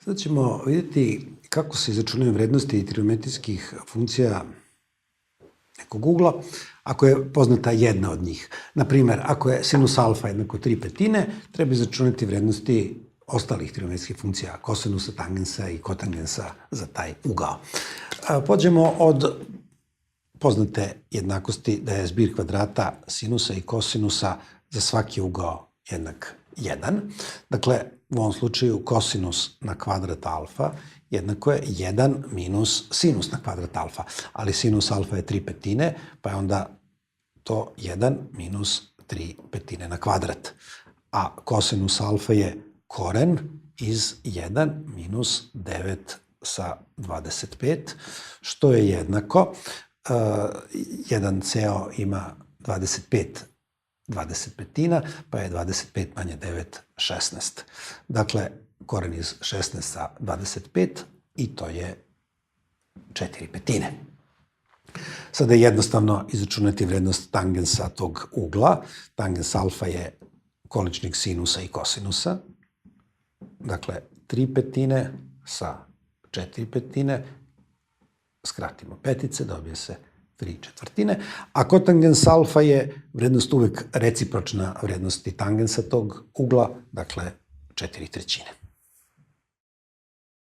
Sad ćemo vidjeti kako se izračunaju vrednosti trigonometrijskih funkcija nekog ugla, ako je poznata jedna od njih. Naprimer, ako je sinus alfa jednako 3/5, treba izračunati vrednosti ostalih trigonometrijskih funkcija, kosenusa, tangensa i kotangensa za taj ugao. Pođemo od poznate jednakosti da je zbir kvadrata sinusa i kosinusa za svaki ugao jednak 1. Dakle, u ovom slučaju kosinus na kvadrat alfa jednako je 1 minus sinus na kvadrat alfa, ali sinus alfa je 3/5, pa je onda to 1 minus 3/5 na kvadrat. A kosinus alfa je koren iz 1 minus 9 sa 25, što je jednako, jedan ceo ima 25 25, pa je 25 manje 9, 16. Dakle, koren iz 16 sa 25 i to je 4/5. Sada je jednostavno izračunati vrednost tangensa tog ugla. Tangens alfa je količnik sinusa i kosinusa. Dakle, 3/5 sa 4/5, skratimo petice, dobije se 3/4, a kotangens alfa je vrednost uvek recipročna vrednosti tangensa tog ugla, dakle 4/3.